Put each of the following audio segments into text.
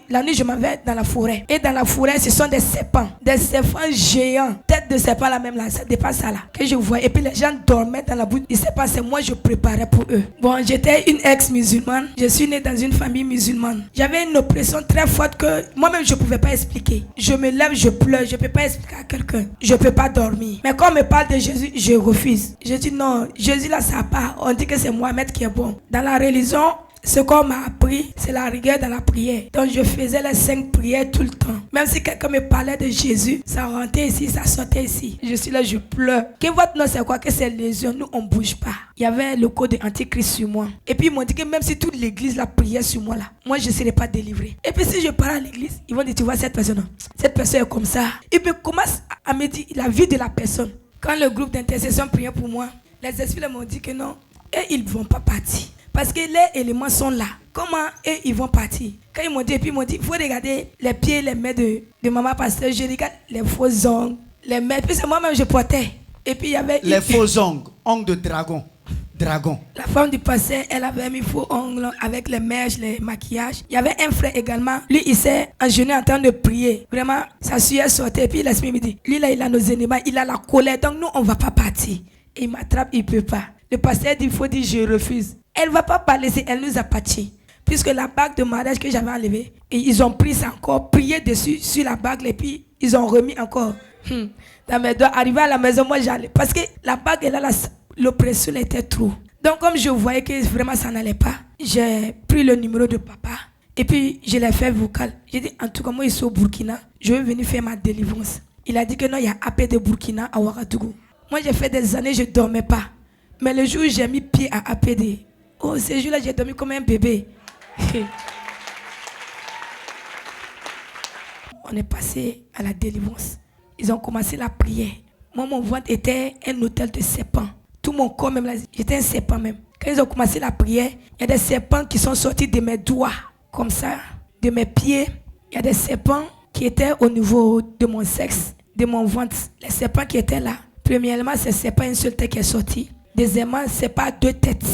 la nuit, je m'en vais dans la forêt. Et dans la forêt, ce sont des serpents géants. Tête de serpent là même là, ça dépasse ça là. Que je vois. Et puis les gens dormaient dans la boue. Il s'est passé, moi je préparais pour eux. Bon, j'étais une ex-musulmane. Je suis née dans une famille musulmane. J'avais une oppression très forte que moi-même je ne pouvais pas expliquer. Je me lève, je pleure. Je ne peux pas expliquer à quelqu'un. Je ne peux pas dormir. Mais quand on me parle de Jésus, je refuse. Je dis non, Jésus là ça part. On dit que c'est Mohamed qui est bon. Dans la religion, ce qu'on m'a appris, c'est la rigueur dans la prière. Donc je faisais les 5 prières tout le temps. Même si quelqu'un me parlait de Jésus, ça rentrait ici, ça sortait ici. Je suis là, je pleure. Que votre nom c'est quoi? Que c'est lésion, nous on bouge pas. Il y avait le code de Antichrist sur moi. Et puis ils m'ont dit que même si toute l'église la priait sur moi là, moi je ne serais pas délivré. Et puis si je pars à l'église, ils vont dire tu vois cette personne est comme ça. Et puis commence à me dire la vie de la personne. Quand le groupe d'intercession priait pour moi, les esprits m'ont dit que non, et ils ne vont pas partir. Parce que les éléments sont là. Comment eux, ils vont partir? Quand ils m'ont dit, puis ils m'ont dit, il faut regarder les pieds, les mains de maman pasteur. Je regarde les faux ongles, les mains. Puis c'est moi-même, je portais. Et puis il y avait... Les faux ongles de dragon. Dragon. La femme du pasteur, elle avait mis faux ongles avec les mèches, les maquillages. Il y avait un frère également. Lui, il s'est agenouillé en train de prier. Vraiment, sa sueur sortait. Et puis l'esprit me dit, lui là, il a nos ennemis, il a la colère. Donc nous, on ne va pas partir. Et il m'attrape, il ne peut pas. Le pasteur dit, il faut dire, je refuse. Elle ne va pas laisser, elle nous appartient. Puisque la bague de mariage que j'avais enlevée, et ils ont pris ça encore, prié dessus, sur la bague, et puis ils ont remis encore. Dans mes doigts, arrivé à la maison, moi j'allais. Parce que la bague, là, l'oppression était trop. Donc comme je voyais que vraiment ça n'allait pas, j'ai pris le numéro de papa, et puis je l'ai fait vocal. J'ai dit, en tout cas, moi je suis au Burkina, je vais venir faire ma délivrance. Il a dit que non, il y a AP de Burkina à Ouagadougou. Moi j'ai fait des années, je ne dormais pas. Mais le jour où j'ai mis pied à APD, oh, ce jour-là, j'ai dormi comme un bébé. On est passé à la délivrance. Ils ont commencé la prière. Moi, mon ventre était un hôtel de serpents. Tout mon corps, même là, j'étais un serpent même. Quand ils ont commencé la prière, il y a des serpents qui sont sortis de mes doigts, comme ça, de mes pieds. Il y a des serpents qui étaient au niveau de mon sexe, de mon ventre. Les serpents qui étaient là. Premièrement, c'est pas une seule tête qui est sortie. Deuxièmement, c'est pas 2 têtes.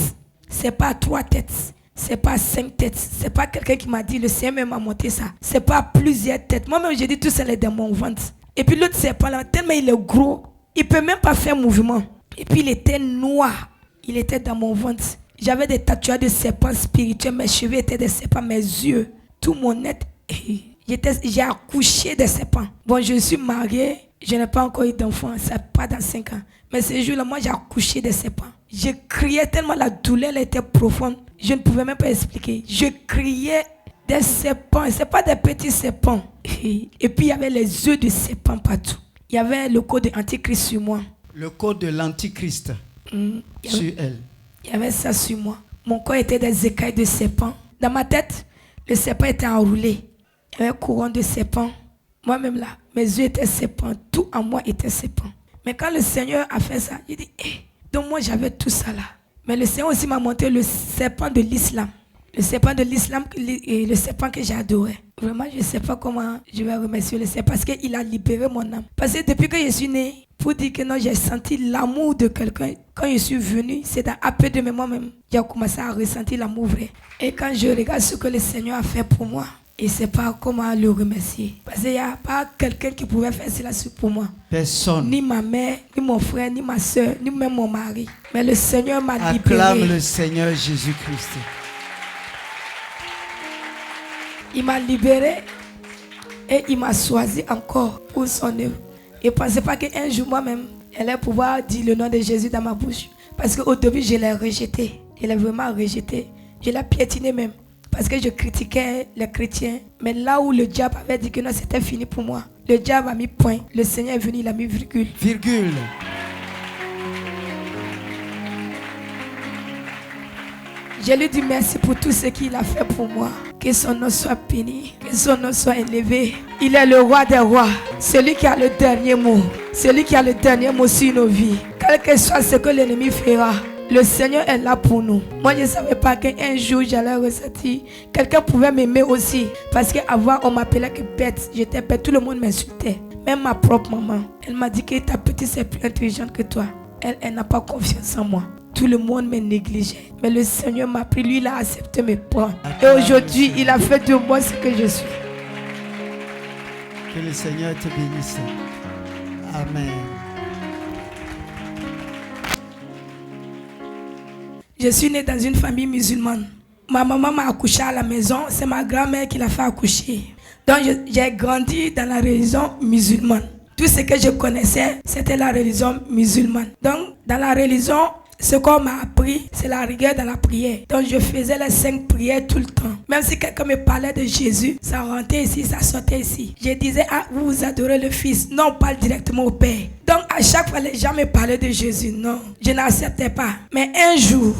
C'est pas 3 têtes. C'est pas 5 têtes. C'est pas quelqu'un qui m'a dit, le Seigneur m'a monté ça. C'est pas plusieurs têtes. Moi-même, j'ai dit tout ça est dans mon ventre. Et puis l'autre serpent là, tellement il est gros, il peut même pas faire mouvement. Et puis il était noir. Il était dans mon ventre. J'avais des tatouages de serpents spirituels. Mes cheveux étaient des serpents, mes yeux. Tout mon être. J'ai accouché des serpents. Bon, je suis mariée. Je n'ai pas encore eu d'enfant. Ça pas dans 5 ans. Mais ce jour-là, moi, j'ai accouché des serpents. Je criais tellement, la douleur était profonde. Je ne pouvais même pas expliquer. Je criais des serpents. Ce n'est pas des petits serpents. Et puis, il y avait les œufs de serpents partout. Il y avait le code de l'Antichrist sur moi. Le code de l'Antichrist sur elle. Il y avait ça sur moi. Mon corps était des écailles de serpents. Dans ma tête, le serpent était enroulé. Il y avait un courant de serpents. Moi-même là, mes yeux étaient serpents. Tout en moi était serpent. Mais quand le Seigneur a fait ça, il dit, donc moi j'avais tout ça là. Mais le Seigneur aussi m'a montré le serpent de l'islam. Le serpent de l'islam et le serpent que j'adorais. Vraiment, je ne sais pas comment je vais remercier le Seigneur parce qu'il a libéré mon âme. Parce que depuis que je suis née, pour dire que non, j'ai senti l'amour de quelqu'un. Quand je suis venue, c'est dans un peu de moi-même, j'ai commencé à ressentir l'amour vrai. Et quand je regarde ce que le Seigneur a fait pour moi, je ne sais pas comment le remercier. Parce qu'il n'y a pas quelqu'un qui pouvait faire cela pour moi. Personne. Ni ma mère, ni mon frère, ni ma soeur, ni même mon mari. Mais le Seigneur m'a libéré. Acclame le Seigneur Jésus-Christ. Il m'a libéré et il m'a choisi encore pour son œuvre. Et ne pensez pas qu'un jour moi-même, elle allait pouvoir dire le nom de Jésus dans ma bouche. Parce qu'au début, je l'ai rejeté. Je l'ai vraiment rejeté. Je l'ai piétiné même. Parce que je critiquais les chrétiens. Mais là où le diable avait dit que non, c'était fini pour moi. Le diable a mis point. Le Seigneur est venu, il a mis virgule. Virgule. Je lui dis merci pour tout ce qu'il a fait pour moi. Que son nom soit béni, que son nom soit élevé. Il est le roi des rois, celui qui a le dernier mot. Celui qui a le dernier mot sur nos vies. Quel que soit ce que l'ennemi fera, le Seigneur est là pour nous. Moi, je ne savais pas qu'un jour, j'allais ressentir. Quelqu'un pouvait m'aimer aussi. Parce qu'avant, on m'appelait que bête. J'étais bête, tout le monde m'insultait. Même ma propre maman. Elle m'a dit que ta petite, c'est plus intelligente que toi. Elle n'a pas confiance en moi. tout le monde me négligeait. Mais le Seigneur m'a pris, lui, il a accepté mes plans. Et aujourd'hui, il a fait de moi ce que je suis. Que le Seigneur te bénisse. Amen. Je suis née dans une famille musulmane. Ma maman m'a accouché à la maison. C'est ma grand-mère qui l'a fait accoucher. Donc j'ai grandi dans la religion musulmane. Tout ce que je connaissais, c'était la religion musulmane. Donc dans la religion, ce qu'on m'a appris, c'est la rigueur dans la prière. Donc je faisais les 5 prières tout le temps. Même si quelqu'un me parlait de Jésus, ça rentrait ici, ça sortait ici. Je disais, ah, vous adorez le Fils. Non, on parle directement au Père. Donc à chaque fois, les gens me parlaient de Jésus. Non, je n'acceptais pas. Mais un jour,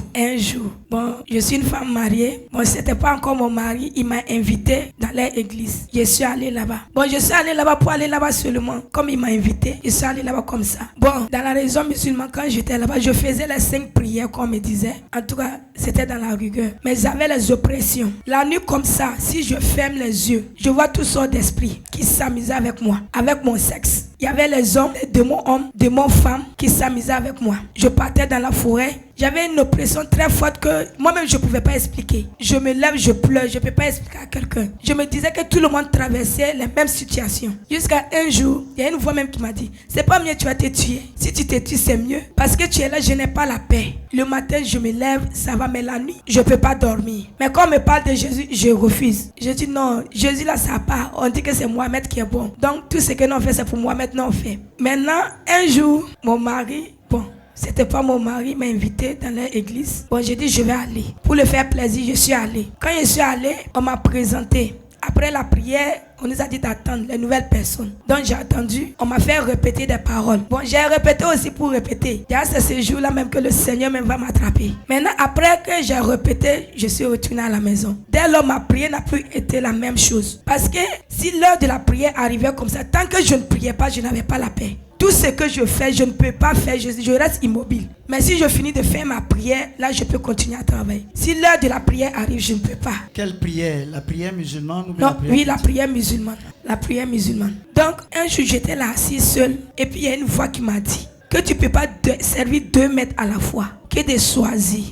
bon, je suis une femme mariée. Bon, c'était pas encore mon mari. Il m'a invité dans leur église. Je suis allée là-bas. Bon, je suis allée là-bas pour aller là-bas seulement. Comme il m'a invité, je suis allée là-bas comme ça. Bon, dans la religion musulmane, quand j'étais là-bas, je faisais les 5 prières qu'on me disait. En tout cas, c'était dans la rigueur. Mais j'avais les oppressions. La nuit comme ça, si je ferme les yeux, je vois toutes sortes d'esprits qui s'amusaient avec moi, avec mon sexe. Il y avait les hommes, les démons hommes, démons femmes qui s'amusaient avec moi. Je partais dans la forêt. J'avais une oppression très forte que moi-même je ne pouvais pas expliquer. Je me lève, je pleure, je ne peux pas expliquer à quelqu'un. Je me disais que tout le monde traversait les mêmes situations. Jusqu'à un jour, il y a une voix même qui m'a dit, c'est pas mieux, tu vas te tuer. Si tu te tues, c'est mieux. Parce que tu es là, je n'ai pas la paix. Le matin, je me lève, ça va, mais la nuit, je ne peux pas dormir. Mais quand on me parle de Jésus, je refuse. Je dis non, Jésus là, ça part. On dit que c'est Mohamed qui est bon. Donc tout ce que nous on fait, c'est pour Mohamed, non on fait. Maintenant, un jour, mon mari, bon, c'était pas mon mari, m'a invité dans leur église. Bon, j'ai dit, je vais aller. Pour le faire plaisir, je suis allée. Quand je suis allée, on m'a présenté. Après la prière, on nous a dit d'attendre les nouvelles personnes. Donc j'ai attendu, on m'a fait répéter des paroles. Bon, j'ai répété aussi pour répéter. C'est ce jour-là même que le Seigneur même va m'attraper. Maintenant, après que j'ai répété, je suis retournée à la maison. Dès lors, ma prière n'a plus été la même chose. Parce que si l'heure de la prière arrivait comme ça, tant que je ne priais pas, je n'avais pas la paix. Tout ce que je fais, je ne peux pas faire, je reste immobile. Mais si je finis de faire ma prière, là je peux continuer à travailler. Si l'heure de la prière arrive, je ne peux pas. Quelle prière? La prière musulmane ou non, la prière? Oui, la prière musulmane. La prière musulmane. Donc, un jour, j'étais là assise seule. Et puis, il y a une voix qui m'a dit que tu ne peux pas servir 2 maîtres à la fois. Que de choisir.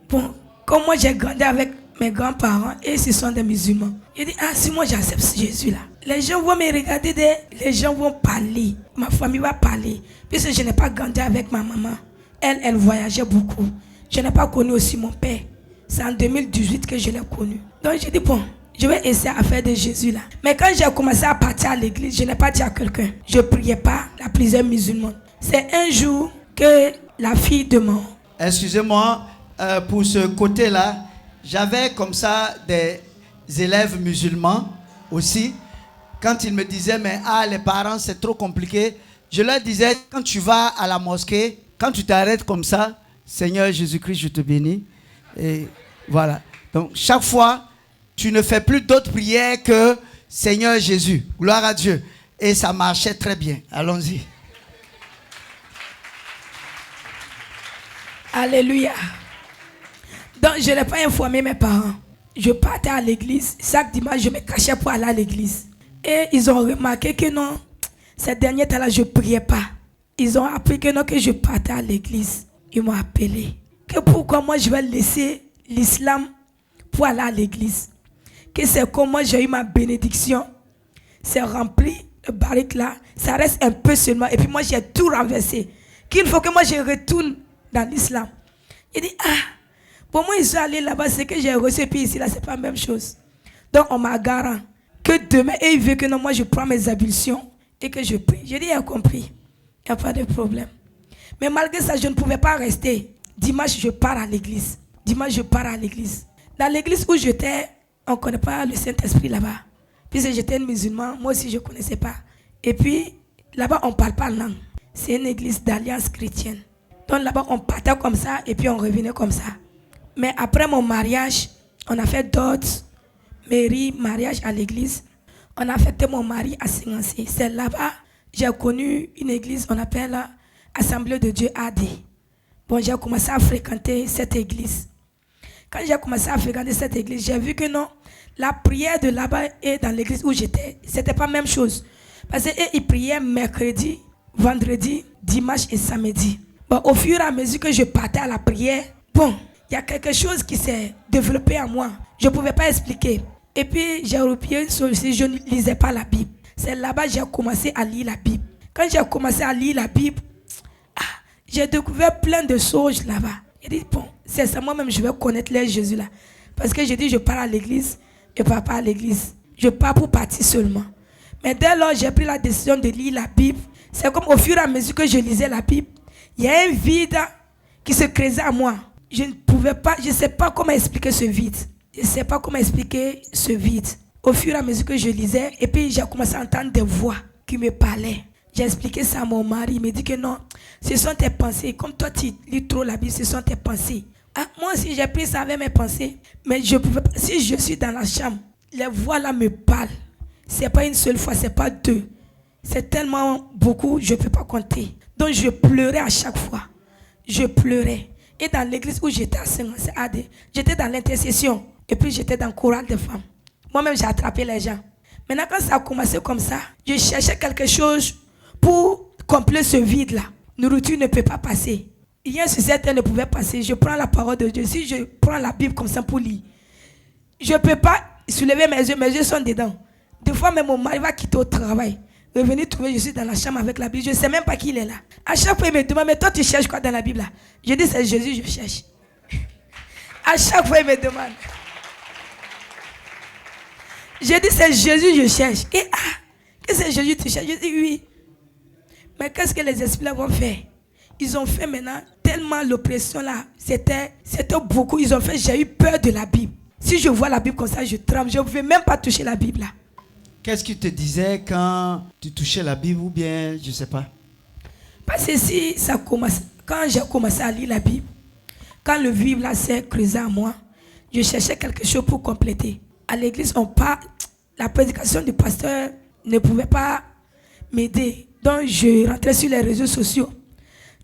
Bon, comme moi, j'ai grandi avec mes grands-parents et ce sont des musulmans. Je dis, si moi j'accepte Jésus là, les gens vont me regarder, les gens vont parler, ma famille va parler. Puisque je n'ai pas grandi avec ma maman. Elle voyageait beaucoup. Je n'ai pas connu aussi mon père. C'est en 2018 que je l'ai connu. Donc j'ai dit, bon, je vais essayer à faire de Jésus là. Mais quand j'ai commencé à partir à l'église, je n'ai pas dit à quelqu'un. Je ne priais pas la prière musulmane. C'est un jour que la fille de mon... Excusez-moi, pour ce côté-là, j'avais comme ça des élèves musulmans aussi. Quand ils me disaient, mais les parents, c'est trop compliqué. Je leur disais, quand tu vas à la mosquée, quand tu t'arrêtes comme ça, Seigneur Jésus-Christ, je te bénis. Et voilà. Donc, chaque fois, tu ne fais plus d'autres prières que Seigneur Jésus. Gloire à Dieu. Et ça marchait très bien. Allons-y. Alléluia. Donc, je n'ai pas informé mes parents. Je partais à l'église. Chaque dimanche, je me cachais pour aller à l'église. Et ils ont remarqué que non, ces derniers temps-là, je ne priais pas. Ils ont appris que non, que je partais à l'église. Ils m'ont appelé. Que pourquoi moi, je vais laisser l'islam pour aller à l'église. Que c'est comme moi, j'ai eu ma bénédiction. C'est rempli, le barrique là. Ça reste un peu seulement. Et puis moi, j'ai tout renversé. Qu'il faut que moi, je retourne dans l'islam. Il dit, pour moi, ils sont allés là-bas, c'est que j'ai reçu, puis ici, là, c'est pas la même chose. Donc, on m'a garanti que demain, et il veut que non, moi, je prends mes ablutions et que je prie. J'ai dit, il a compris. Il n'y a pas de problème. Mais malgré ça, je ne pouvais pas rester. Dimanche, je pars à l'église. Dimanche, je pars à l'église. Dans l'église où j'étais, on ne connaît pas le Saint-Esprit là-bas. Puisque j'étais une musulmane, moi aussi, je ne connaissais pas. Et puis, là-bas, on ne parle pas langue. C'est une église d'alliance chrétienne. Donc là-bas, on partait comme ça et puis on revenait comme ça. Mais après mon mariage, on a fait d'autres mairies, mariage à l'église. On a fêté mon mari à Singancé. C'est là-bas j'ai connu une église, on appelle Assemblée de Dieu AD. Bon, j'ai commencé à fréquenter cette église. Quand j'ai commencé à fréquenter cette église, j'ai vu que non, la prière de là-bas et dans l'église où j'étais, c'était pas la même chose. Parce qu'ils priaient mercredi, vendredi, dimanche et samedi. Bon, au fur et à mesure que je partais à la prière, bon, il y a quelque chose qui s'est développé en moi. Je ne pouvais pas expliquer. Et puis, j'ai repris une chose aussi, je ne lisais pas la Bible. C'est là-bas que j'ai commencé à lire la Bible. Quand j'ai commencé à lire la Bible, j'ai découvert plein de choses là-bas. J'ai dit, bon, c'est ça, moi-même, je vais connaître les Jésus là. Parce que j'ai dit, je pars à l'église, je ne pars pas à l'église. Je pars pour partir seulement. Mais dès lors, j'ai pris la décision de lire la Bible. C'est comme au fur et à mesure que je lisais la Bible, il y a un vide qui se créait à moi. Je ne pouvais pas, je ne sais pas comment expliquer ce vide. Je ne sais pas comment expliquer ce vide. Au fur et à mesure que je lisais, et puis j'ai commencé à entendre des voix qui me parlaient. J'ai expliqué ça à mon mari, il me dit que non, ce sont tes pensées. Comme toi tu lis trop la Bible, ce sont tes pensées. Moi aussi j'ai pris ça avec mes pensées, mais je pouvais pas. Si je suis dans la chambre, les voix là me parlent. C'est pas une seule fois, c'est pas deux. C'est tellement beaucoup, je ne peux pas compter. Donc je pleurais à chaque fois. Je pleurais. Et dans l'église où j'étais à Saint-Adé, j'étais dans l'intercession. Et puis j'étais dans le choral des femmes. Moi-même, j'ai attrapé les gens. Maintenant, quand ça a commencé comme ça, je cherchais quelque chose pour combler ce vide-là. Nourriture ne peut pas passer. Rien sur cette terre ne pouvait passer. Je prends la parole de Dieu. Si je prends la Bible comme ça pour lire, je ne peux pas soulever mes yeux sont dedans. Des fois, même mon mari va quitter au travail. Revenir trouver, je suis dans la chambre avec la Bible. Je ne sais même pas qui il est là. À chaque fois, il me demande, mais toi, tu cherches quoi dans la Bible là? Je dis, c'est Jésus, je cherche. À chaque fois, il me demande. Je dis, c'est Jésus, je cherche. Et que c'est Jésus, tu cherches? Je dis, oui. Mais qu'est-ce que les esprits là vont faire? Ils ont fait maintenant, tellement l'oppression là, c'était beaucoup. Ils ont fait, j'ai eu peur de la Bible. Si je vois la Bible comme ça, je tremble. Je ne veux même pas toucher la Bible là. Qu'est-ce qu'il te disait quand tu touchais la Bible ou bien, je ne sais pas? Parce que si ça commence, quand j'ai commencé à lire la Bible, quand le vivre là s'est creusé en moi, je cherchais quelque chose pour compléter. À l'église, la prédication du pasteur ne pouvait pas m'aider. Donc, je rentrais sur les réseaux sociaux.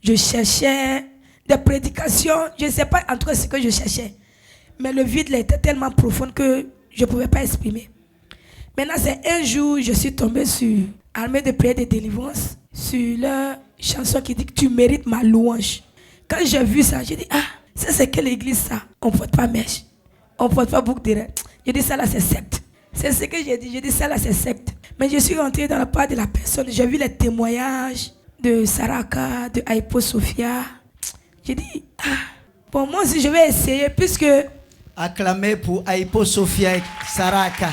Je cherchais des prédications. Je ne sais pas en tout cas ce que je cherchais. Mais le vide là était tellement profond que je ne pouvais pas exprimer. Maintenant, c'est un jour, je suis tombée sur Armée de prière de délivrance, sur leur chanson qui dit que tu mérites ma louange. Quand j'ai vu ça, j'ai dit, ça c'est quelle église ça? On ne porte pas mèche. On ne porte pas boucle d'oreille. J'ai dit, ça là c'est secte. C'est ce que j'ai dit. J'ai dit, ça là c'est secte. Mais je suis rentrée dans la part de la personne. J'ai vu les témoignages de Saraka, de Aipo Sophia. J'ai dit, bon, moi aussi je vais essayer puisque... Acclamez pour Aipo Sophia et Saraka.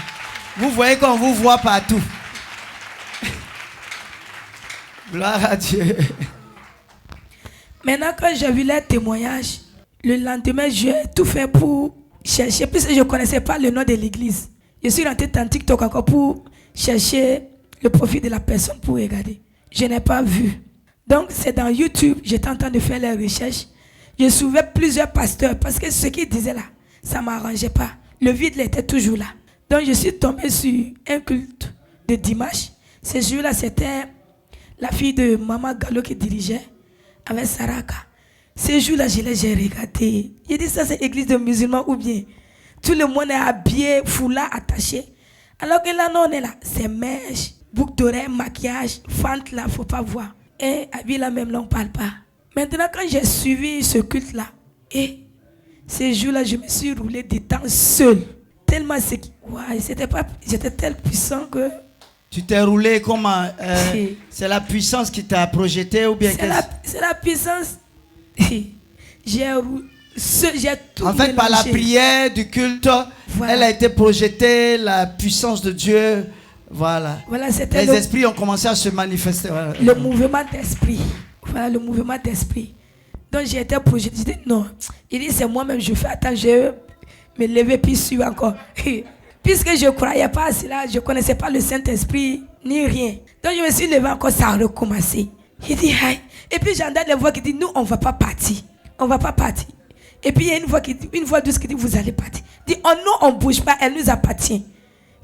Vous voyez qu'on vous voit partout. Gloire à Dieu. Maintenant, quand j'ai vu les témoignages, le lendemain, j'ai tout fait pour chercher, puisque je ne connaissais pas le nom de l'église. Je suis rentré dans TikTok encore pour chercher le profil de la personne pour regarder. Je n'ai pas vu. Donc, c'est dans YouTube, j'étais en train de faire les recherches. Je trouvais plusieurs pasteurs, parce que ce qu'ils disaient là, ça ne m'arrangeait pas. Le vide était toujours là. Donc, je suis tombé sur un culte de dimanche. Ce jour-là, c'était la fille de Maman Gallo qui dirigeait avec Saraka. Ce jour-là, j'ai regardé. J'ai dit, ça, c'est église de musulmans ou bien tout le monde est habillé, foulard attaché. Alors que là, non, on est là. C'est mèche, boucle d'oreille, maquillage, fente là, il ne faut pas voir. Et habillé là, même là, on ne parle pas. Maintenant, quand j'ai suivi ce culte-là, et ce jour-là, je me suis roulé des temps seul. Tellement j'étais tel puissant que... Tu t'es roulé comment? C'est la puissance qui t'a projeté ou bien c'est la puissance. J'ai tout. En fait, par la prière du culte, voilà. Elle a été projetée, la puissance de Dieu. Voilà. Les esprits ont commencé à se manifester. Voilà. Le mouvement d'esprit. Voilà, le mouvement d'esprit. Donc j'ai été projeté. Je dis non. Il dit c'est moi-même, je fais attends, je me lever puis suivre encore. Puisque je ne croyais pas à cela, je ne connaissais pas le Saint-Esprit ni rien. Donc je me suis levé encore, ça a recommencé. Il dit, hey. Et puis j'entends les voix qui disent, nous on ne va pas partir. On ne va pas partir. Et puis il y a une voix douce qui dit, vous allez partir. Il dit, oh non, on ne bouge pas, elle nous appartient.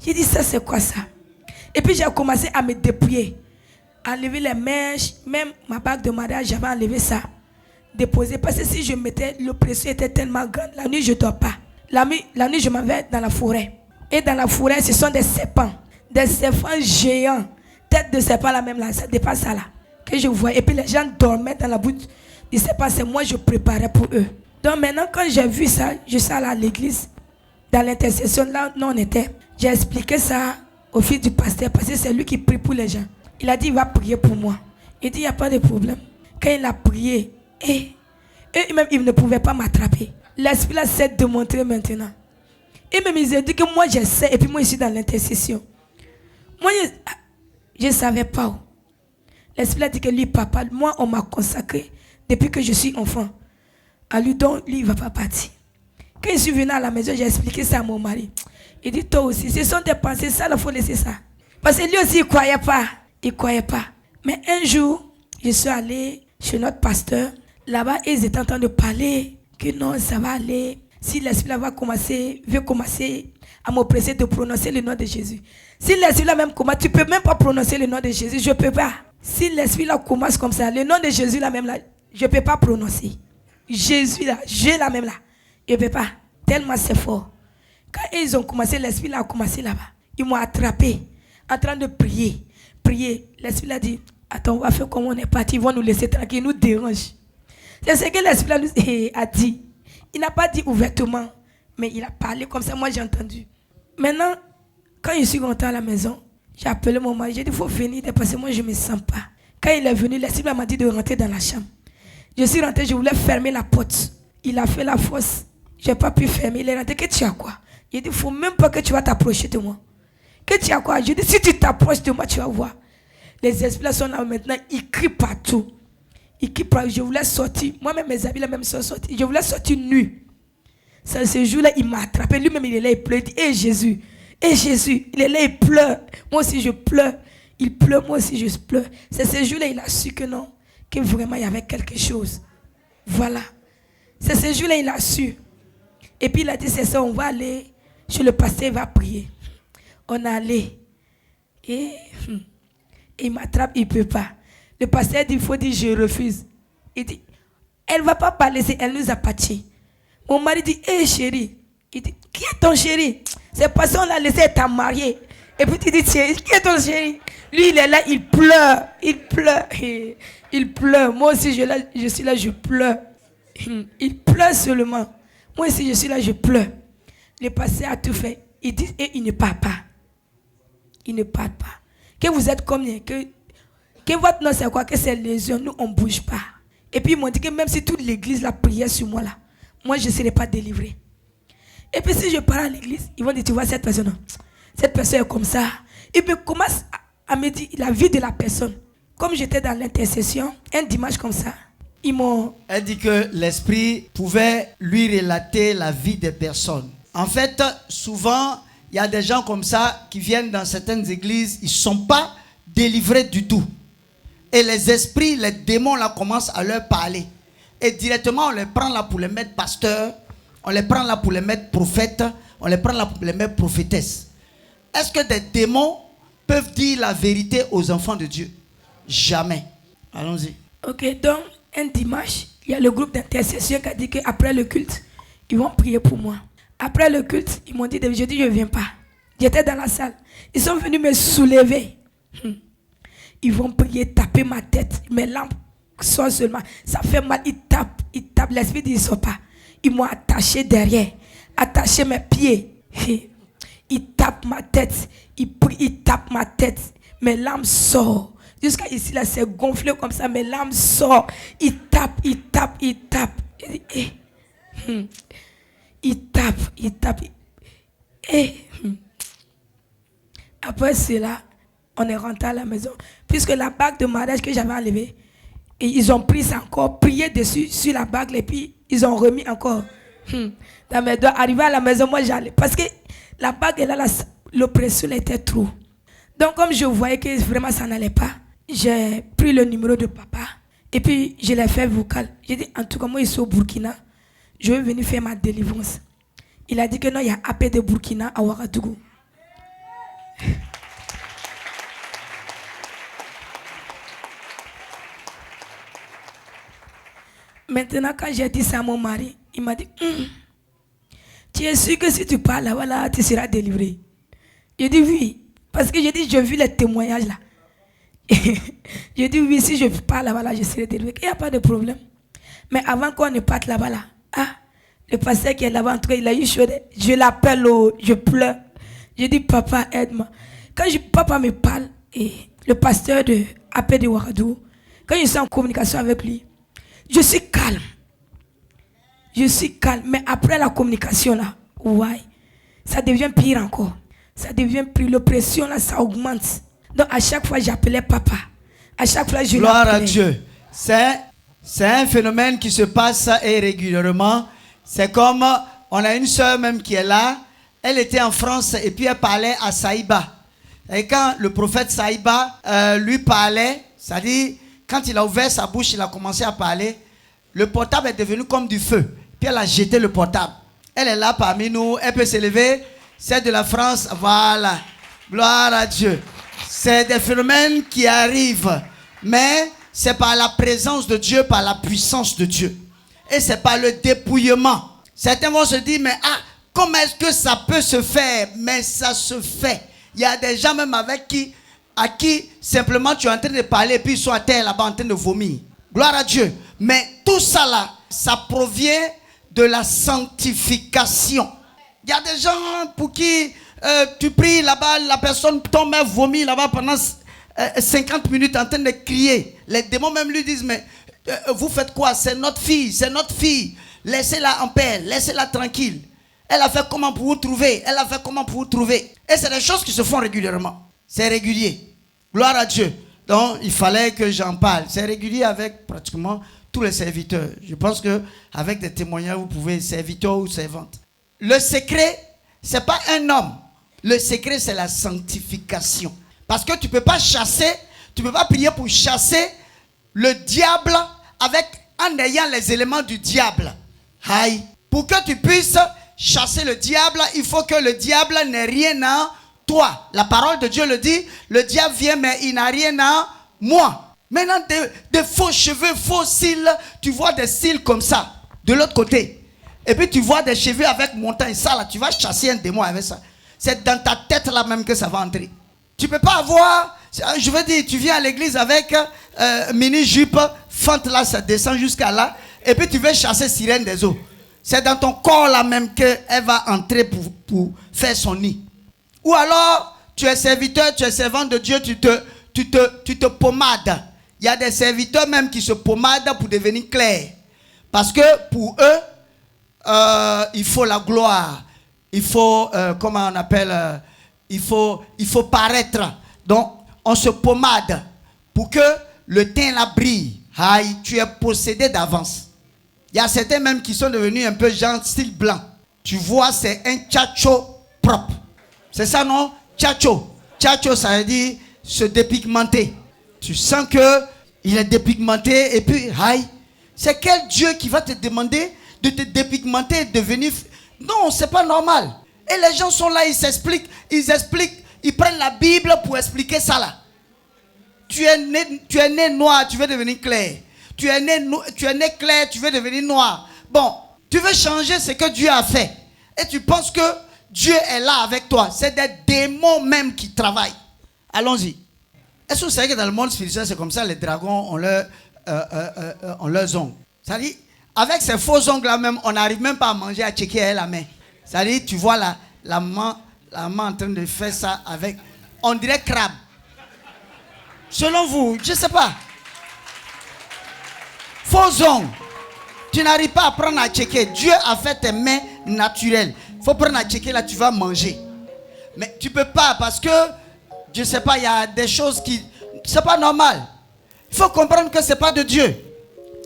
J'ai dit, ça c'est quoi ça? Et puis j'ai commencé à me dépouiller. Enlever les mèches, même ma bague de mariage, j'avais enlevé ça. Déposer. Parce que si je mettais, l'oppression était tellement grande. La nuit, je ne dors pas. La nuit, je m'en vais dans la forêt. Et dans la forêt, ce sont des serpents Géants. Tête de serpent, la même là, ça dépasse ça là. Que je vois. Et puis les gens dormaient dans il s'est passé, moi je préparais pour eux. Donc maintenant quand j'ai vu ça, je suis allé à l'église, dans l'intercession là où on était. J'ai expliqué ça au fils du pasteur parce que c'est lui qui prie pour les gens. Il a dit il va prier pour moi. Il dit il n'y a pas de problème. Quand il a prié, et eux-mêmes ils ne pouvaient pas m'attraper. L'esprit là s'est démontré maintenant. Et même ils ont dit que moi je sais et puis moi je suis dans l'intercession. Moi je ne savais pas. L'esprit a dit que lui papa, moi on m'a consacré depuis que je suis enfant. À lui donc lui il ne va pas partir. Quand je suis venu à la maison, j'ai expliqué ça à mon mari. Il dit toi aussi, ce sont des pensées, ça il faut laisser ça. Parce que lui aussi il ne croyait pas. Il ne croyait pas. Mais un jour, je suis allé chez notre pasteur. Là-bas, ils étaient en train de parler que non, ça va aller. Si l'esprit là veut commencer à m'oppresser de prononcer le nom de Jésus. Si l'esprit là même commence, tu ne peux même pas prononcer le nom de Jésus, je ne peux pas. Si l'esprit là commence comme ça, le nom de Jésus là même là, je ne peux pas prononcer. Jésus là, Jésus là même là, je ne peux pas. Tellement c'est fort. Quand ils ont commencé, l'esprit là a commencé là-bas. Ils m'ont attrapé en train de prier. L'esprit a dit, attends, on va faire comme on est parti, ils vont nous laisser tranquille, ils nous dérangent. C'est ce que l'esprit a dit. Il n'a pas dit ouvertement, mais il a parlé comme ça, moi j'ai entendu. Maintenant, quand je suis rentré à la maison, j'ai appelé mon mari, j'ai dit, il faut venir parce que moi je ne me sens pas. Quand il est venu, l'esprit m'a dit de rentrer dans la chambre. Je suis rentré, je voulais fermer la porte. Il a fait la force, je n'ai pas pu fermer. Il est rentré, que tu as quoi? Il dit, il ne faut même pas que tu vas t'approcher de moi. Que tu as quoi? Je dis, si tu t'approches de moi, tu vas voir. Les esprits sont là maintenant, ils crient partout. Ils crient partout. Je voulais sortir. Moi-même, mes amis, là même sont sortis. Je voulais sortir nu. Ce jour-là, il m'a attrapé. Lui-même, il est là, il pleure. Il dit, hé Jésus, il est là, il pleure. Moi aussi, je pleure. Il pleure, moi aussi, je pleure. C'est ce jour-là, il a su que non, que vraiment, il y avait quelque chose. Voilà. C'est ce jour-là, il a su. Et puis, il a dit, c'est ça, on va aller chez le pasteur, il va prier. On est allé. Et il m'attrape, il ne peut pas. Le pasteur dit, il faut dire, je refuse. Il dit, elle ne va pas parler, elle nous appartient. Mon mari dit, hé chérie. Il dit, qui est ton chéri? C'est parce qu'on l'a laissé être marié. Et puis tu dis, qui est ton chéri? Lui, il est là, il pleure. Il pleure. Moi aussi, je suis là, je pleure. Il pleure seulement. Moi aussi, je suis là, je pleure. Le pasteur a tout fait. Il dit, et il ne parle pas. Il ne parle pas. Que vous êtes combien? Que votre nom c'est quoi? Que c'est lésion. Nous, on ne bouge pas. Et puis ils m'ont dit que même si toute l'église la priait sur moi là, moi je ne serai pas délivré. Et puis si je pars à l'église, ils vont dire, tu vois cette personne, cette personne est comme ça. Et puis ils commencent à me dire la vie de la personne. Comme j'étais dans l'intercession, un dimanche comme ça, ils m'ont... Elle dit que l'esprit pouvait lui relater la vie des personnes. En fait, souvent... Il y a des gens comme ça qui viennent dans certaines églises, ils ne sont pas délivrés du tout. Et les esprits, les démons là commencent à leur parler. Et directement on les prend là pour les mettre pasteurs, on les prend là pour les mettre prophètes, on les prend là pour les mettre prophétesses. Est-ce que des démons peuvent dire la vérité aux enfants de Dieu? Jamais. Allons-y. Ok, donc un dimanche, il y a le groupe d'intercession qui a dit qu'après le culte, ils vont prier pour moi. Après le culte, ils m'ont dit, je dis, je ne viens pas. J'étais dans la salle. Ils sont venus me soulever. Ils vont prier, taper ma tête. Mes lampes sortent seulement. Ça fait mal. Ils tapent. L'esprit dit, ils ne sont pas. Ils m'ont attaché derrière. Attaché mes pieds. Ils tapent ma tête. Ils prient, ils tapent ma tête. Mes lampes sortent. Jusqu'à ici, là, c'est gonflé comme ça. Mes lampes sortent. Ils tapent. Il tape. Et après cela, on est rentré à la maison. Puisque la bague de mariage que j'avais enlevée, et ils ont pris ça encore, prié dessus, sur la bague, et puis ils ont remis encore dans mes doigts. Arrivé à la maison, moi j'allais. Parce que la bague, là, l'oppression était trop. Donc comme je voyais que vraiment ça n'allait pas, j'ai pris le numéro de papa, et puis je l'ai fait vocal. J'ai dit, en tout cas, moi je suis au Burkina. Je vais venir faire ma délivrance. Il a dit que non, il y a AP de Burkina à Ouagadougou. Maintenant, quand j'ai dit ça à mon mari, il m'a dit, tu es sûr que si tu parles là, voilà, tu seras délivré? J'ai dit oui, parce que j'ai dit, j'ai vu les témoignages là. J'ai dit oui, si je parle là, voilà, je serai délivré. Il n'y a pas de problème. Mais avant qu'on ne parte là-bas, le pasteur qui est là-bas, en tout cas, il a eu chaud. Je l'appelle, je pleure. Je dis, papa, aide-moi. Quand papa me parle, et le pasteur de AP de Ouagadougou, quand je suis en communication avec lui, je suis calme. Je suis calme. Mais après la communication, là, ouais, ça devient pire encore. Ça devient pire. L'oppression, là, ça augmente. Donc, à chaque fois, j'appelais papa. À chaque fois, je l'appelais. Gloire à Dieu. C'est un phénomène qui se passe régulièrement. C'est comme, on a une soeur même qui est là. Elle était en France et puis elle parlait à Saïba. Et quand le prophète Saïba lui parlait, c'est-à-dire, quand il a ouvert sa bouche, il a commencé à parler, le portable est devenu comme du feu. Puis elle a jeté le portable. Elle est là parmi nous, elle peut s'élever. C'est de la France, voilà. Gloire à Dieu. C'est des phénomènes qui arrivent, mais c'est par la présence de Dieu, par la puissance de Dieu. Et c'est par le dépouillement. Certains vont se dire, mais comment est-ce que ça peut se faire? Mais ça se fait. Il y a des gens même à qui simplement tu es en train de parler et puis ils sont à terre là-bas en train de vomir. Gloire à Dieu. Mais tout ça là, ça provient de la sanctification. Il y a des gens pour qui tu pries là-bas, la personne tombe et vomit là-bas pendant 50 minutes en train de crier. Les démons même lui disent, mais vous faites quoi? C'est notre fille, c'est notre fille. Laissez-la en paix, laissez-la tranquille. Elle a fait comment pour vous trouver? Elle a fait comment pour vous trouver? Et c'est des choses qui se font régulièrement. C'est régulier. Gloire à Dieu. Donc, il fallait que j'en parle. C'est régulier avec pratiquement tous les serviteurs. Je pense qu'avec des témoignages, vous pouvez, serviteurs ou servantes. Le secret, ce n'est pas un homme. Le secret, c'est la sanctification. Parce que tu ne peux pas chasser, tu ne peux pas prier pour chasser le diable en ayant les éléments du diable. Aïe. Pour que tu puisses chasser le diable, il faut que le diable n'ait rien en toi. La parole de Dieu le dit, le diable vient mais il n'a rien en moi. Maintenant, des faux cheveux, faux cils, tu vois des cils comme ça, de l'autre côté. Et puis tu vois des cheveux avec montagne, ça là, tu vas chasser un démon avec ça. C'est dans ta tête là même que ça va entrer. Tu ne peux pas avoir, je veux dire, tu viens à l'église avec mini-jupe, fente là, ça descend jusqu'à là, et puis tu veux chasser sirène des eaux. C'est dans ton corps là même qu'elle va entrer pour faire son nid. Ou alors, tu es serviteur, tu es servant de Dieu, tu te pommades. Il y a des serviteurs même qui se pommadent pour devenir clairs. Parce que pour eux, il faut la gloire. Il faut, comment on appelle, il faut paraître. Donc, on se pommade pour que le teint là brille. Aïe, tu es possédé d'avance. Il y a certains même qui sont devenus un peu genre style blanc. Tu vois, c'est un tchatcho propre. C'est ça, non? Tchatcho. Tchatcho, ça veut dire se dépigmenter. Tu sens qu'il est dépigmenté et puis, aïe, c'est quel Dieu qui va te demander de te dépigmenter et devenir... Non, c'est pas normal. Et les gens sont là, ils s'expliquent, ils prennent la Bible pour expliquer ça là. Tu es né noir, tu veux devenir clair. Tu es né clair, tu veux devenir noir. Bon, tu veux changer ce que Dieu a fait. Et tu penses que Dieu est là avec toi. C'est des démons même qui travaillent. Allons-y. Est-ce que vous savez que dans le monde spirituel, c'est comme ça, les dragons ont leurs ongles. C'est-à-dire, avec ces faux ongles-là même, on n'arrive même pas à manger, à checker avec la main. C'est-à-dire, tu vois la main en train de faire ça avec, on dirait crabe. Selon vous, je ne sais pas. Faux ongles. Tu n'arrives pas à prendre à checker. Dieu a fait tes mains naturelles. Il faut prendre à checker, là, tu vas manger. Mais tu ne peux pas parce que, je ne sais pas, il y a des choses qui... C'est pas normal. Il faut comprendre que ce n'est pas de Dieu.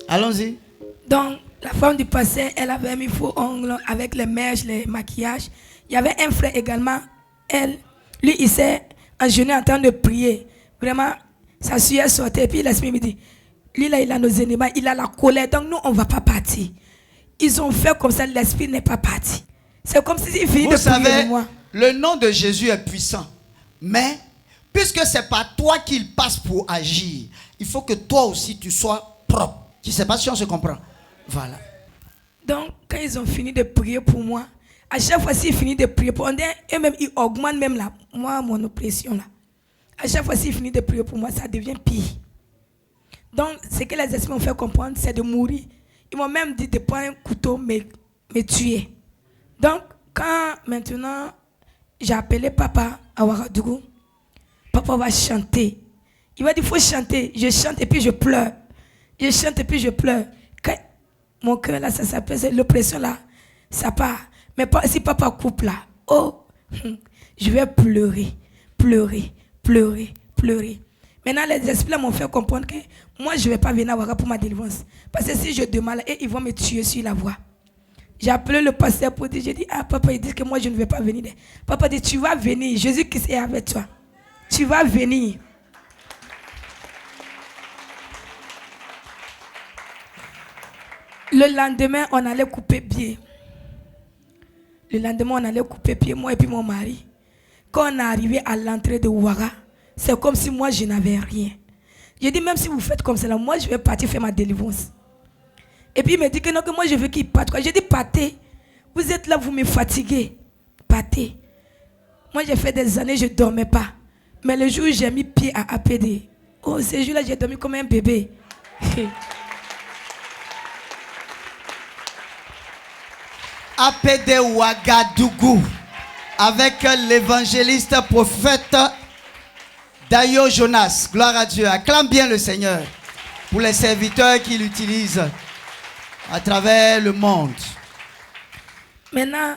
Allons-y. Donc, la femme du passé, elle avait mis faux ongles avec les mèches, les maquillages. Il y avait un frère également. Lui, il s'est agenouillé en train de prier. Vraiment, sa sueur sortait. Et puis l'esprit me dit, lui là, il a nos ennemis, il a la colère. Donc nous, on ne va pas partir. Ils ont fait comme ça, l'esprit n'est pas parti. C'est comme s'il finit de prier de moi. Le nom de Jésus est puissant. Mais, puisque ce n'est pas toi qu'il passe pour agir, il faut que toi aussi, tu sois propre. Je ne sais pas si on se comprend. Voilà. Donc, quand ils ont fini de prier pour moi, à chaque fois s'ils finissent de prier pour moi, eux-mêmes, ils augmentent même mon oppression là. À chaque fois s'ils finissent de prier pour moi, ça devient pire. Donc, ce que les esprits ont fait comprendre, c'est de mourir. Ils m'ont même dit de prendre un couteau, me tuer. Donc, quand maintenant, j'ai appelé papa à Ouagadougou, papa va chanter. Il m'a dit, il faut chanter. Je chante et puis je pleure. Je chante et puis je pleure. Quand mon cœur là, ça s'appelle l'oppression là, ça part. Mais si papa coupe là, oh, je vais pleurer, pleurer, pleurer, pleurer. Maintenant, les esprits m'ont fait comprendre que moi, je ne vais pas venir à Ouaga pour ma délivrance. Parce que si je demande, ils vont me tuer sur la voie. J'ai appelé le pasteur pour dire, j'ai dit, ah papa, il dit que moi, je ne vais pas venir. Papa dit, tu vas venir, Jésus-Christ est avec toi. Tu vas venir. Le lendemain, on allait couper pied. Le lendemain, on allait couper pied, moi et puis mon mari. Quand on est arrivé à l'entrée de Ouaga, c'est comme si moi, je n'avais rien. J'ai dit, même si vous faites comme cela, moi, je vais partir faire ma délivrance. Et puis, il me dit que non, que moi, je veux qu'il parte. J'ai dit, partez. Vous êtes là, vous me fatiguez. Partez. Moi, j'ai fait des années, je ne dormais pas. Mais le jour où j'ai mis pied à APD, oh, ce jour-là, j'ai dormi comme un bébé. APD Ouagadougou, avec l'évangéliste prophète Dayo Jonas. Gloire à Dieu. Acclame bien le Seigneur pour les serviteurs qu'il utilise à travers le monde. Maintenant,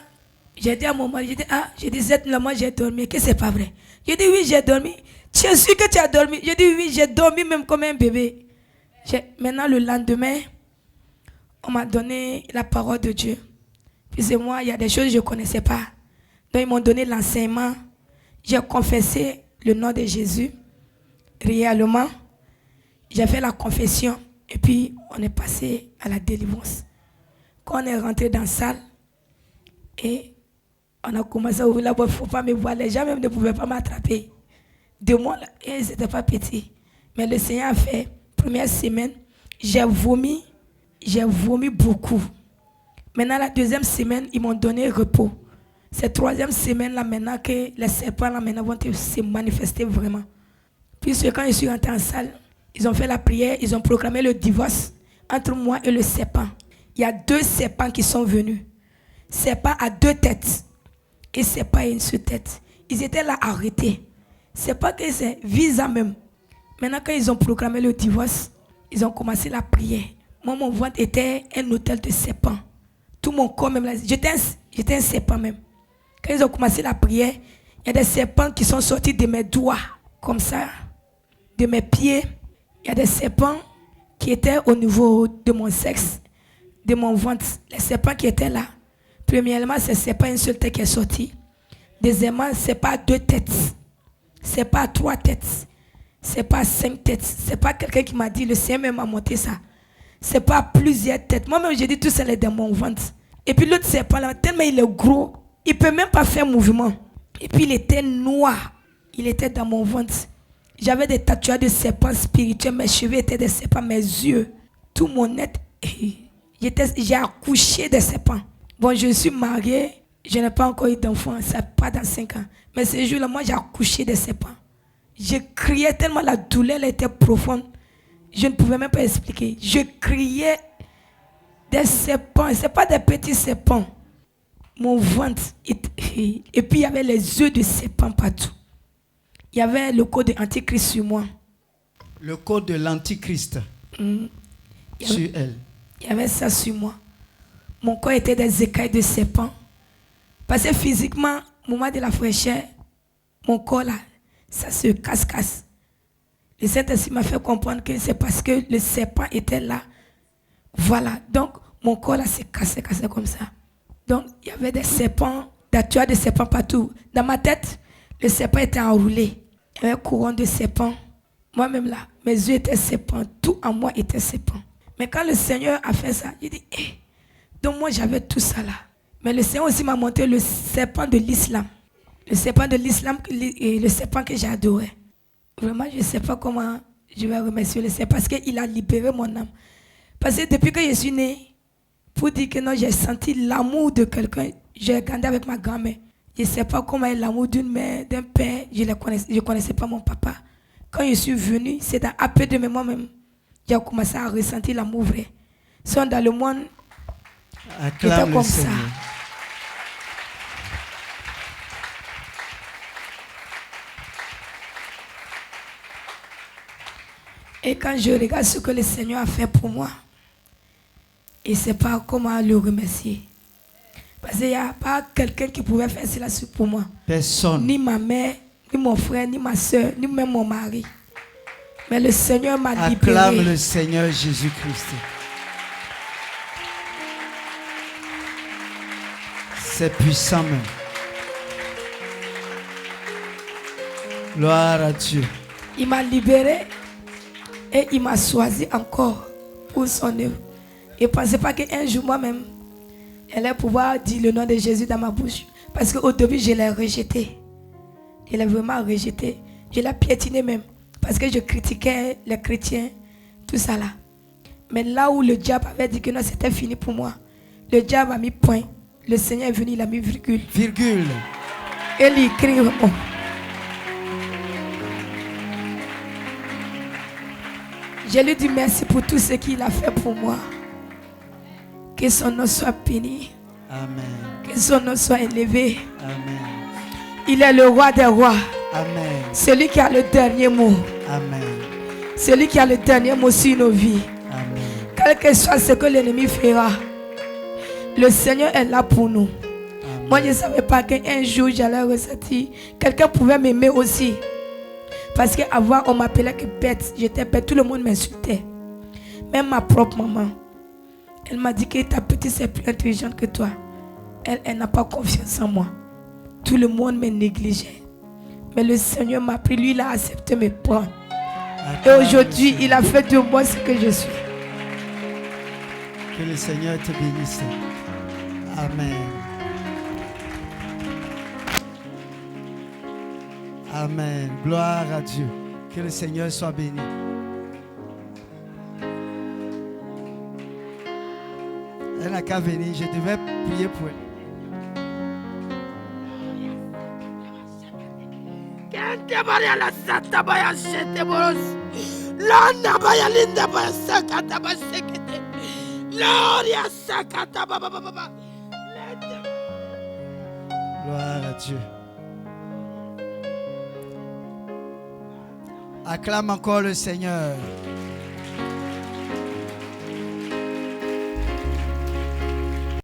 j'ai dit à mon mari, j'ai dit, cette nuit, moi j'ai dormi, que c'est pas vrai. J'ai dit, oui, j'ai dormi. Tu es sûr que tu as dormi? J'ai dit, oui, j'ai dormi même comme un bébé. Maintenant, le lendemain, on m'a donné la parole de Dieu. Puis c'est moi, il y a des choses que je ne connaissais pas. Donc ils m'ont donné l'enseignement. J'ai confessé le nom de Jésus. Réellement, j'ai fait la confession. Et puis, on est passé à la délivrance. Quand on est rentré dans la salle, et on a commencé à ouvrir la porte, il ne faut pas me voir. Les gens même ne pouvaient pas m'attraper. De moi, et c'était pas petit. Mais le Seigneur a fait, première semaine, j'ai vomi beaucoup. Maintenant, la deuxième semaine, ils m'ont donné repos. Cette troisième semaine, là, maintenant que les serpents, là, maintenant, vont se manifester vraiment. Puisque quand je suis rentré en salle, ils ont fait la prière, ils ont proclamé le divorce entre moi et le serpent. Il y a 2 serpents qui sont venus. Serpent à 2 têtes et serpent à une seule tête. Ils étaient là arrêtés. C'est pas que c'est visa même. Maintenant, quand ils ont proclamé le divorce, ils ont commencé la prière. Moi, mon ventre était un hôtel de serpents. Tout mon corps même là, j'étais un serpent même. Quand ils ont commencé la prière, il y a des serpents qui sont sortis de mes doigts, comme ça, de mes pieds. Il y a des serpents qui étaient au niveau de mon sexe, de mon ventre. Les serpents qui étaient là. Premièrement, c'est pas une seule tête qui est sortie. Deuxièmement, c'est pas 2 têtes. C'est pas 3 têtes. C'est pas 5 têtes. C'est pas quelqu'un qui m'a dit, le Seigneur m'a monté ça. C'est pas plusieurs têtes. Moi-même, j'ai dit tout ça est dans mon ventre. Et puis l'autre serpent là, tellement il est gros, il peut même pas faire mouvement. Et puis il était noir. Il était dans mon ventre. J'avais des tatouages de serpents spirituels. Mes cheveux étaient des serpents, mes yeux. Tout mon être. J'ai accouché des serpents. Bon, je suis mariée. Je n'ai pas encore eu d'enfant. Ça pas dans 5 ans. Mais ce jour-là, moi, j'ai accouché des serpents. Je criais tellement, la douleur elle était profonde. Je ne pouvais même pas expliquer. Je criais des serpents. Ce n'est pas des petits serpents. Mon ventre. Et puis, il y avait les œufs de serpents partout. Il y avait le code de l'Antichrist sur moi. Le code de l'Antichrist sur elle. Il y avait ça sur moi. Mon corps était des écailles de serpents. Parce que physiquement, au moment de la fraîcheur, mon corps là, ça se casse. Le Saint-Esprit m'a fait comprendre que c'est parce que le serpent était là. Voilà. Donc, mon corps là s'est cassé comme ça. Donc, il y avait des serpents, des serpents partout. Dans ma tête, le serpent était enroulé. Il y avait un courant de serpents. Moi-même là, mes yeux étaient serpents. Tout en moi était serpent. Mais quand le Seigneur a fait ça, j'ai dit, donc moi j'avais tout ça là. Mais le Seigneur aussi m'a montré le serpent de l'islam. Le serpent de l'islam, le serpent que j'adorais. Vraiment, je ne sais pas comment je vais remercier le Seigneur parce qu'il a libéré mon âme. Parce que depuis que je suis née, pour dire que non, j'ai senti l'amour de quelqu'un, j'ai grandi avec ma grand-mère. Je ne sais pas comment est l'amour d'une mère, d'un père. Je ne connaissais pas mon papa. Quand je suis venue, c'est dans un peu de moi-même, j'ai commencé à ressentir l'amour vrai. sont dans le monde, Acclame étaient le comme Seigneur. ça. Et quand je regarde ce que le Seigneur a fait pour moi, je ne sais pas comment le remercier. Parce qu'il n'y a pas quelqu'un qui pouvait faire cela pour moi. Personne. Ni ma mère, ni mon frère, ni ma soeur, ni même mon mari. Mais le Seigneur m'a libéré. Acclame le Seigneur Jésus-Christ. C'est puissant même. Gloire à Dieu. Il m'a libéré et il m'a choisi encore pour son œuvre. Et ne pensez pas qu'un jour moi-même, elle allait pouvoir dire le nom de Jésus dans ma bouche. Parce qu'au début, je l'ai rejeté. Je l'ai vraiment rejeté. Je l'ai piétiné même. Parce que je critiquais les chrétiens, tout ça là. Mais là où le diable avait dit que non, c'était fini pour moi, le diable a mis point. Le Seigneur est venu, il a mis virgule. Virgule. Et il écrit bon. Je lui dis merci pour tout ce qu'il a fait pour moi. Que son nom soit béni. Amen. Que son nom soit élevé. Amen. Il est le roi des rois. Amen. Celui qui a le dernier mot. Amen. Celui qui a le dernier mot sur nos vies. Amen. Quel que soit ce que l'ennemi fera, le Seigneur est là pour nous. Amen. Moi, je ne savais pas qu'un jour j'allais ressentir. Quelqu'un pouvait m'aimer aussi. Parce qu'avant, on m'appelait que bête. J'étais bête. Tout le monde m'insultait. Même ma propre maman. Elle m'a dit que ta petite est plus intelligente que toi. Elle n'a pas confiance en moi. Tout le monde me négligeait. Mais le Seigneur m'a pris. Lui, il a accepté mes plans. Et aujourd'hui, il a fait de moi ce que je suis. Que le Seigneur te bénisse. Amen. Amen. Gloire à Dieu. Que le Seigneur soit béni. Elle n'a qu'à venir. Je devais prier pour elle. Gloire à Dieu. Acclame encore le Seigneur.